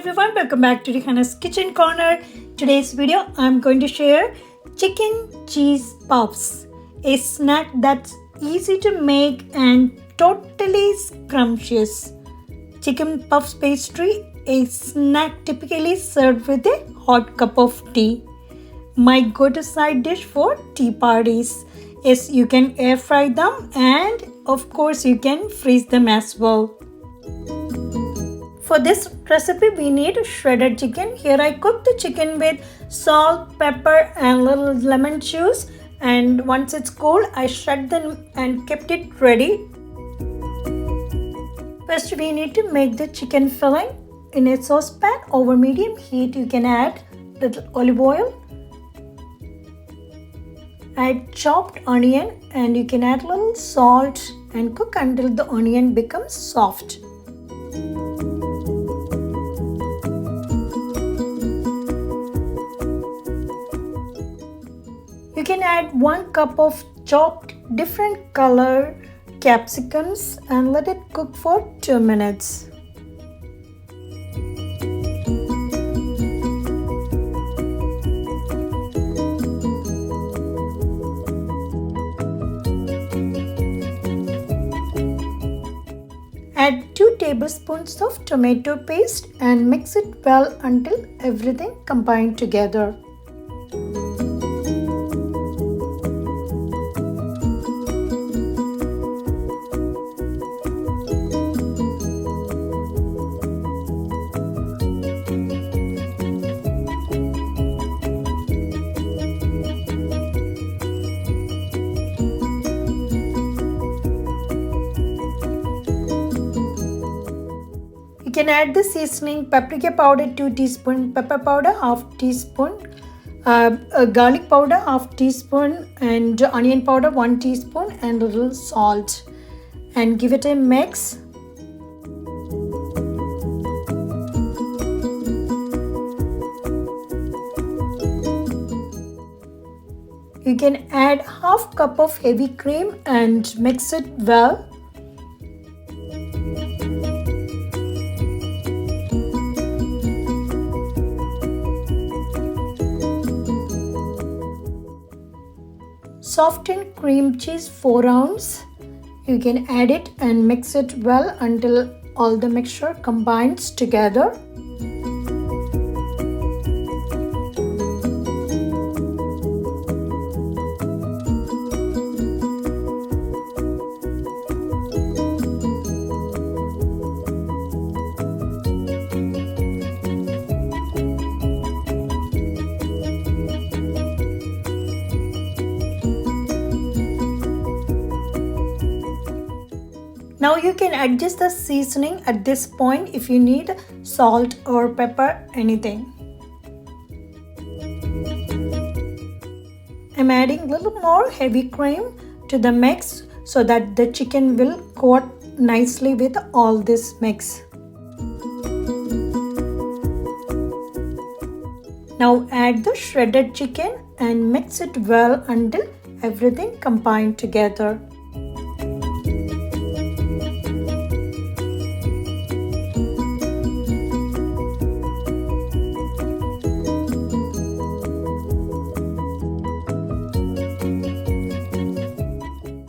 everyone, welcome back to Rihanna's Kitchen Corner. Today's video I'm going to share chicken cheese puffs, a snack that's easy to make and totally scrumptious. Chicken puffs pastry, a snack typically served with a hot cup of tea. My go-to side dish for tea parties. Yes, you can air fry them and of course you can freeze them as well. For this recipe we need shredded chicken. Here I cooked the chicken with salt, pepper and little lemon juice, and once it's cold I shred them and kept it ready. First we need to make the chicken filling. In a saucepan over medium heat you can add little olive oil, add chopped onion, and you can add little salt and cook until the onion becomes soft. You can add 1 cup of chopped different color capsicums and let it cook for 2 minutes. Add 2 tablespoons of tomato paste and mix it well until everything combined together. You can add the seasoning: paprika powder 2 teaspoon, pepper powder half teaspoon, garlic powder half teaspoon, and onion powder 1 teaspoon, and a little salt, and give it a mix. You can add half cup of heavy cream and mix it well. Softened cream cheese 4 ounces. You can add it and mix it well until all the mixture combines together. Now you can adjust the seasoning at this point if you need salt or pepper, anything. I'm adding a little more heavy cream to the mix so that the chicken will coat nicely with all this mix. Now add the shredded chicken and mix it well until everything combined together.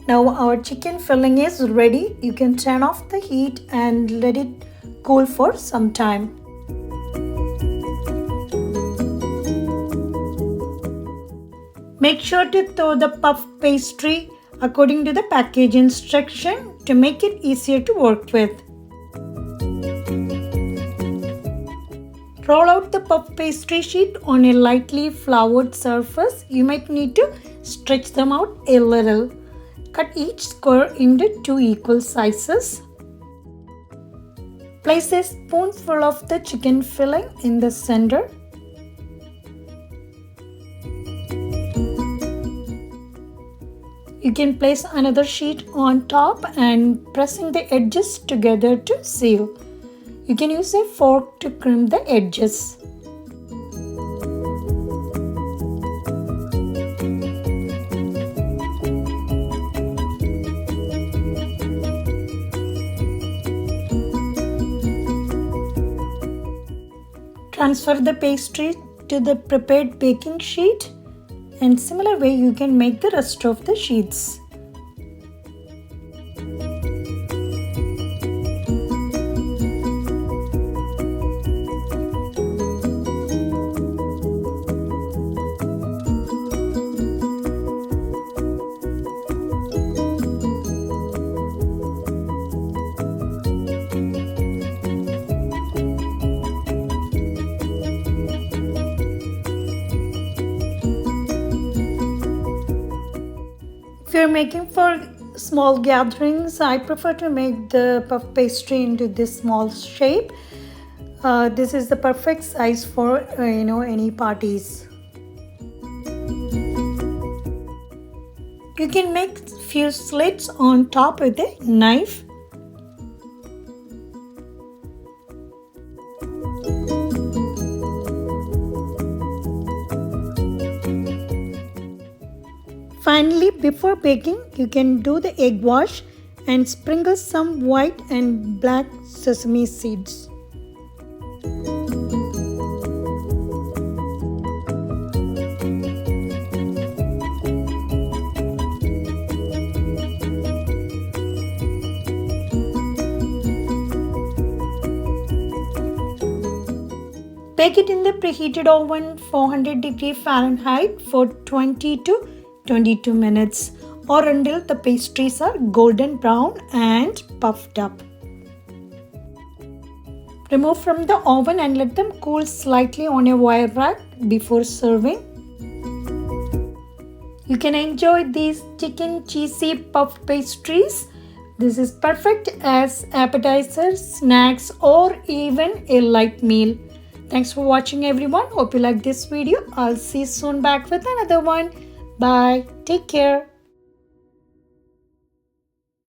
Now our chicken filling is ready. You can turn off the heat and let it cool for some time. Make sure to thaw the puff pastry according to the package instruction to make it easier to work with. Roll out the puff pastry sheet on a lightly floured surface. You might need to stretch them out a little. Cut each square into 2 equal sizes. Place a spoonful of the chicken filling in the center. You can place another sheet on top and pressing the edges together to seal. You can use a fork to crimp the edges. transfer the pastry to the prepared baking sheet, and similar way you can make the rest of the sheets. If you're making for small gatherings, I prefer to make the puff pastry into this small shape. This is the perfect size for any parties. You can make few slits on top with a knife. Finally, before baking, you can do the egg wash and sprinkle some white and black sesame seeds. Bake it in the preheated oven 400 Fahrenheit for 20 to 22 minutes or until the pastries are golden brown and puffed up. Remove from the oven and let them cool slightly on a wire rack before serving. You can enjoy these chicken cheesy puff pastries. This is perfect as appetizers, snacks, or even a light meal. Thanks for watching, everyone. Hope you like this video. I'll see you soon back with another one. Bye. Take care.